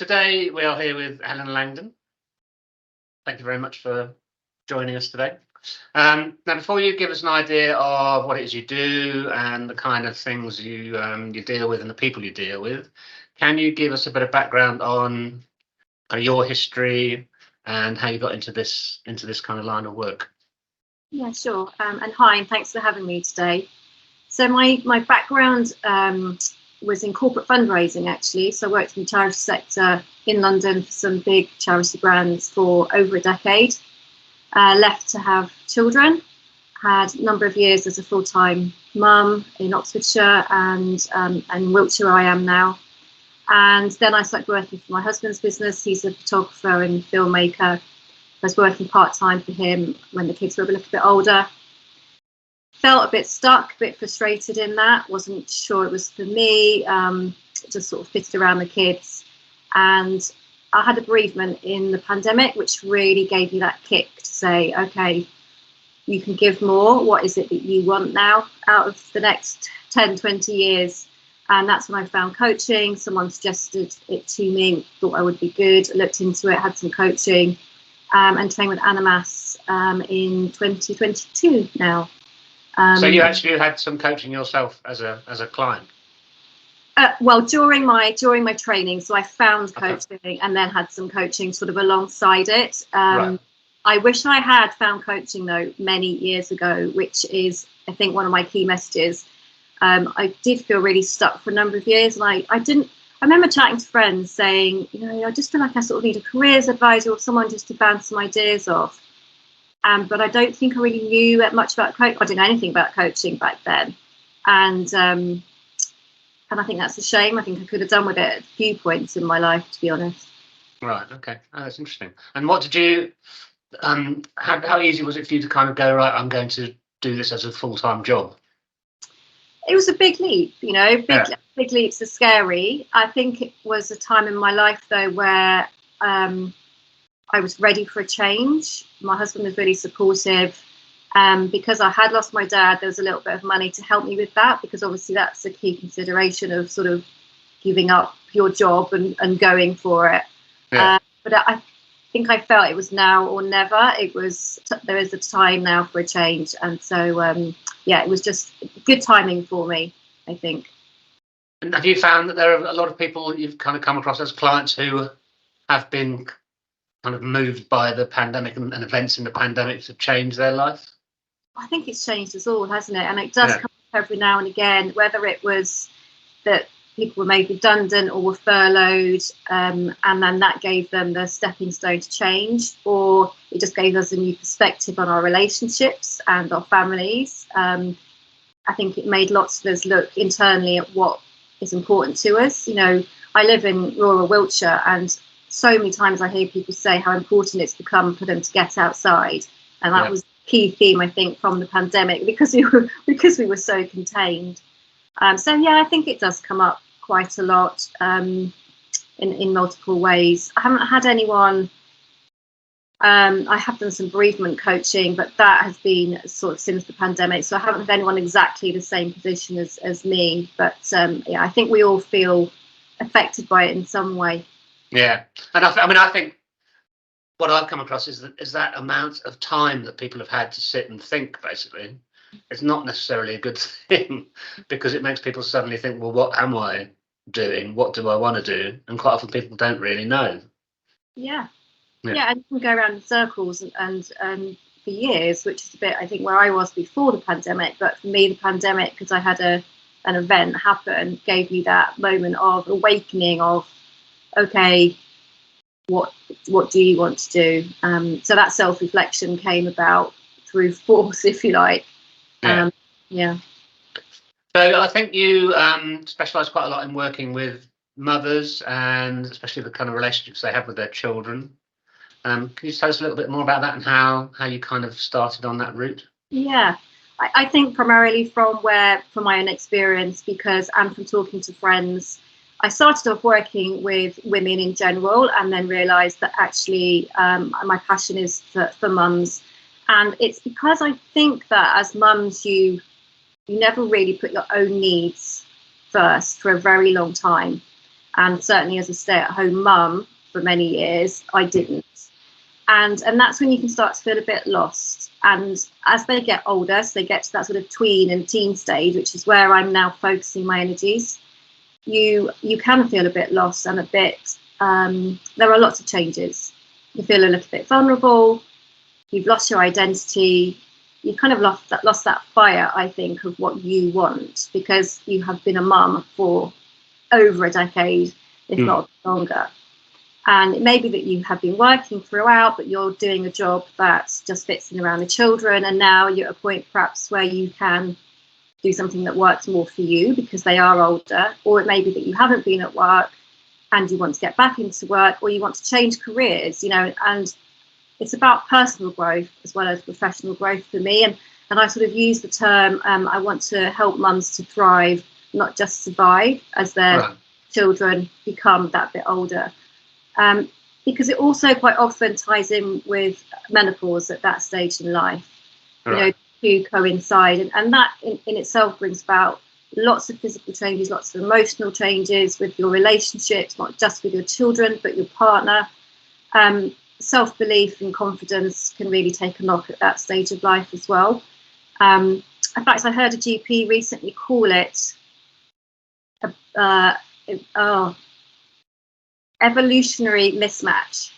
Today we are here with Helen Langdon. Thank you very much for joining us today. Now, before you give us an idea of what it is you do and the kind of things you deal with and the people you deal with, can you give us a bit of background on your history and how you got into this kind of line of work? Yeah, sure. And hi, and thanks for having me today. So my background was in corporate fundraising, actually. So I worked in the charity sector in London for some big charity brands for over a decade. Left to have children, had a number of years as a full-time mum in Oxfordshire and Wiltshire I am now. And then I started working for my husband's business. He's a photographer and filmmaker. I was working part-time for him when the kids were a little bit older. Felt a bit stuck, a bit frustrated in that. Wasn't sure it was for me. Just sort of fitted around the kids. And I had a bereavement in the pandemic, which really gave me that kick to say, okay, you can give more. What is it that you want now out of the next 10, 20 years? And that's when I found coaching. Someone suggested it to me, thought I would be good. I looked into it, had some coaching, and trained with Animas in 2022 now. So you actually had some coaching yourself as a client? Well, during my training, so I found coaching and then had some coaching sort of alongside it. Right. I wish I had found coaching though many years ago, which is I think one of my key messages. I did feel really stuck for a number of years, and I remember chatting to friends saying, I just feel like I sort of need a careers advisor or someone just to bounce some ideas off. But I don't think I really knew much about coaching. I didn't know anything about coaching back then, and I think that's a shame. I think I could have done with it at a few points in my life, to be honest. Right. Okay. Oh, that's interesting. And what did you? How easy was it for you to kind of go, right, I'm going to do this as a full-time job? It was a big leap, big leaps are scary. I think it was a time in my life though where I was ready for a change. My husband was really supportive. Because I had lost my dad, there was a little bit of money to help me with that, because obviously that's a key consideration of sort of giving up your job and going for it. Yeah. But I think I felt it was now or never. There is a time now for a change. And so, it was just good timing for me, I think. And have you found that there are a lot of people you've kind of come across as clients who have been kind of moved by the pandemic and events in the pandemic to change their life? I think it's changed us all, hasn't it? And it does come up every now and again, whether it was that people were made redundant or were furloughed, and then that gave them the stepping stone to change, or it just gave us a new perspective on our relationships and our families. I think it made lots of us look internally at what is important to us. I live in rural Wiltshire, and so many times I hear people say how important it's become for them to get outside, and that was a key theme, I think, from the pandemic, because we were so contained. I think it does come up quite a lot in multiple ways. I haven't had anyone. I have done some bereavement coaching, but that has been sort of since the pandemic, so I haven't had anyone exactly the same position as me. But I think we all feel affected by it in some way. Yeah, and I think what I've come across is that amount of time that people have had to sit and think, basically, it's not necessarily a good thing, because it makes people suddenly think, well, what am I doing? What do I want to do? And quite often people don't really know. Yeah, and you can go around in circles and for years, which is a bit, I think, where I was before the pandemic. But for me, the pandemic, because I had an event happen, gave me that moment of awakening of, okay, what do you want to do? So that self-reflection came about through force, if you like. So I think you specialise quite a lot in working with mothers, and especially the kind of relationships they have with their children. Can you tell us a little bit more about that and how you kind of started on that route? Yeah, I think primarily from my own experience, and from talking to friends. I started off working with women in general, and then realised that actually my passion is for mums. And it's because I think that as mums, you never really put your own needs first for a very long time. and certainly as a stay-at-home mum for many years, I didn't. And that's when you can start to feel a bit lost. And as they get older, so they get to that sort of tween and teen stage, which is where I'm now focusing my energies, you can feel a bit lost and a bit, there are lots of changes. You feel a little bit vulnerable, you've lost your identity, you've kind of lost that fire, I think, of what you want, because you have been a mum for over a decade, if not longer. And it may be that you have been working throughout, but you're doing a job that just fits in around the children, and now you're at a point perhaps where you can do something that works more for you because they are older. Or it may be that you haven't been at work and you want to get back into work, or you want to change careers, and it's about personal growth as well as professional growth for me. And I sort of use the term, I want to help mums to thrive, not just survive, as their children become that bit older. Because it also quite often ties in with menopause at that stage in life, to coincide. And that in itself brings about lots of physical changes, lots of emotional changes with your relationships, not just with your children, but your partner. Self-belief and confidence can really take a knock at that stage of life as well. In fact, I heard a GP recently call it evolutionary mismatch,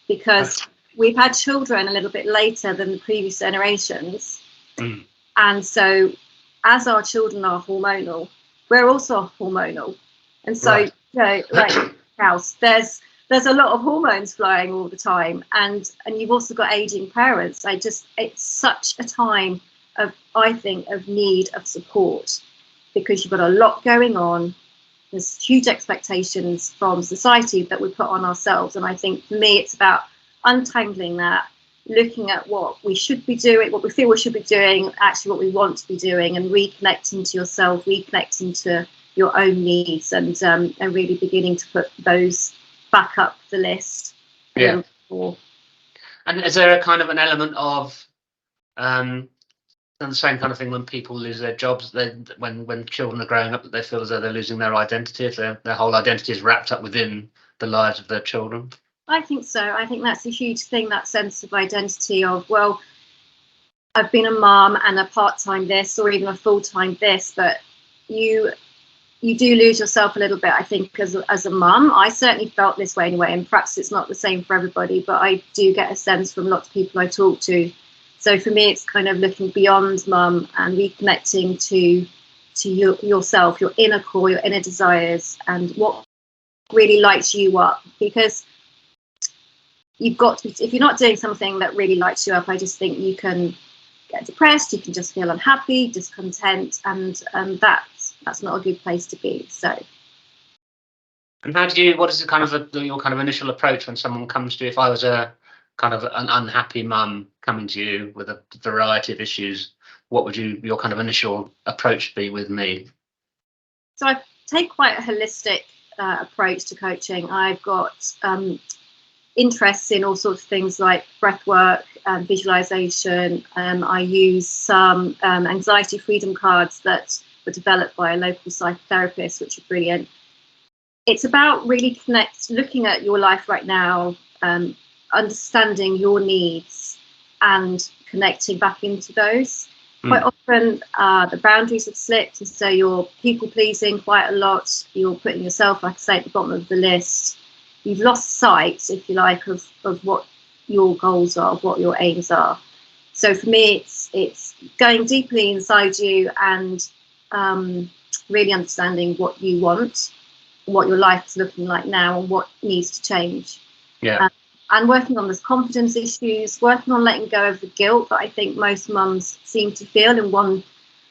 because we've had children a little bit later than the previous generations. And so as our children are hormonal, we're also hormonal. And so, like house, there's a lot of hormones flying all the time. And you've also got aging parents. It's such a time of, I think, of need of support, because you've got a lot going on. There's huge expectations from society that we put on ourselves. And I think for me, it's about untangling that, looking at what we should be doing, what we feel we should be doing, actually what we want to be doing, and reconnecting to yourself, reconnecting to your own needs, and really beginning to put those back up the list. And is there a kind of an element of and the same kind of thing when people lose their jobs, when children are growing up, that they feel as though they're losing their identity, if their whole identity is wrapped up within the lives of their children? I think so. I think that's a huge thing, that sense of identity of, well, I've been a mum and a part-time this, or even a full-time this, but you do lose yourself a little bit, I think, as a mum. I certainly felt this way anyway, and perhaps it's not the same for everybody, but I do get a sense from lots of people I talk to. So for me, it's kind of looking beyond mum and reconnecting to yourself, your inner core, your inner desires, and what really lights you up. Because you've got to, if you're not doing something that really lights you up, I just think you can get depressed, you can just feel unhappy, discontent, and that's not a good place to be. So. And what is the kind of your kind of initial approach when someone comes to you? If I was a kind of an unhappy mum coming to you with a variety of issues, what would your kind of initial approach be with me? So I take quite a holistic approach to coaching. I've got interests in all sorts of things like breath work, visualization. I use some anxiety freedom cards that were developed by a local psychotherapist, which are brilliant. It's about really looking at your life right now, understanding your needs and connecting back into those. Quite often the boundaries have slipped, and so you're people pleasing quite a lot. You're putting yourself, like I say, at the bottom of the list. You've lost sight, if you like, of what your goals are, what your aims are. So for me, it's going deeply inside you and really understanding what you want, what your life is looking like now, and what needs to change. And working on those confidence issues, working on letting go of the guilt that I think most mums seem to feel in one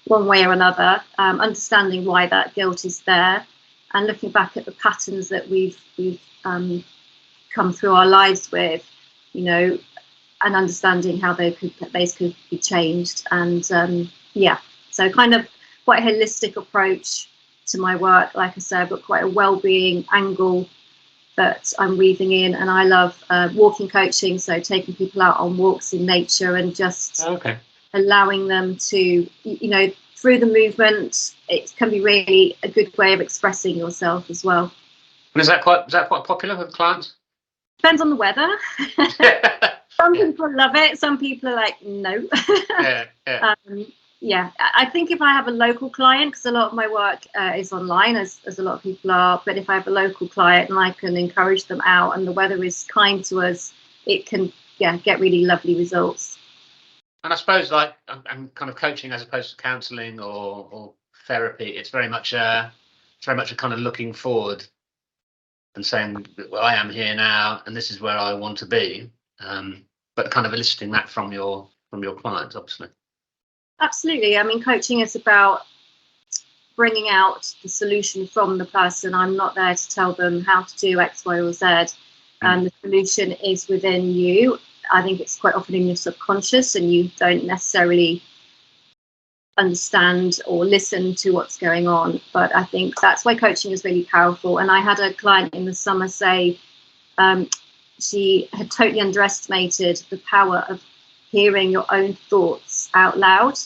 way or another, understanding why that guilt is there, and looking back at the patterns that we've come through our lives with, and understanding how those could be changed. And so kind of quite a holistic approach to my work. Like I said, I've got quite a well-being angle that I'm weaving in, and I love walking coaching, so taking people out on walks in nature and just allowing them to, through the movement, it can be really a good way of expressing yourself as well. And is that quite popular with clients? Depends on the weather. Some Yeah. people love it. Some people are like, no. Yeah, yeah. Yeah, I think if I have a local client, because a lot of my work is online, as a lot of people are, but if I have a local client and I can encourage them out and the weather is kind to us, it can, get really lovely results. And I suppose, like, I'm kind of coaching as opposed to counselling or therapy. It's very much a kind of looking forward and saying, well, I am here now, and this is where I want to be. But kind of eliciting that from your clients, obviously. Absolutely. I mean, coaching is about bringing out the solution from the person. I'm not there to tell them how to do X, Y, or Z. The solution is within you. I think it's quite often in your subconscious, and you don't necessarily understand or listen to what's going on. But I think that's why coaching is really powerful. And I had a client in the summer say she had totally underestimated the power of hearing your own thoughts out loud.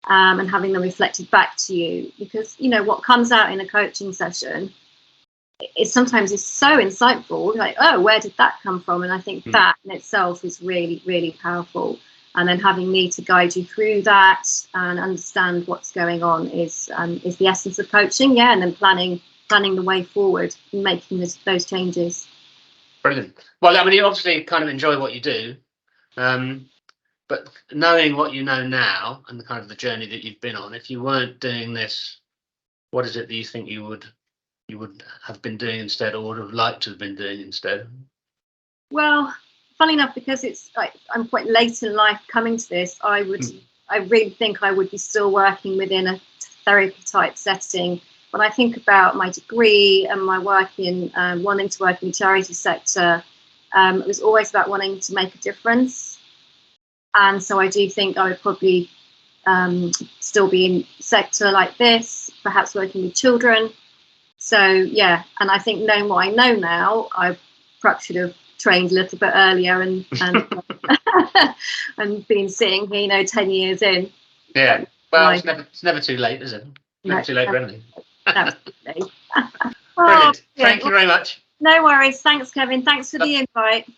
And having them reflected back to you, because what comes out in a coaching session is sometimes so insightful, like, oh, where did that come from? And I think that in itself is really, really powerful. And then having me to guide you through that and understand what's going on is the essence of coaching. And then planning the way forward and making those changes. Brilliant. Well, I mean, you obviously kind of enjoy what you do. But knowing what you know now and the kind of the journey that you've been on, if you weren't doing this, what is it that you think you would have been doing instead, or would have liked to have been doing instead? Well, funny enough, because it's like I'm quite late in life coming to this, I really think I would be still working within a therapy type setting. When I think about my degree and my work in wanting to work in the charity sector, it was always about wanting to make a difference. And so I do think I would probably still be in a sector like this, perhaps working with children. So, and I think knowing what I know now, I perhaps should have trained a little bit earlier and and been sitting here, 10 years in. Yeah. Well, it's never too late, is it? Never too late for anything. Absolutely. Brilliant. Thank you very much. No worries. Thanks, Kevin. Thanks for the invite.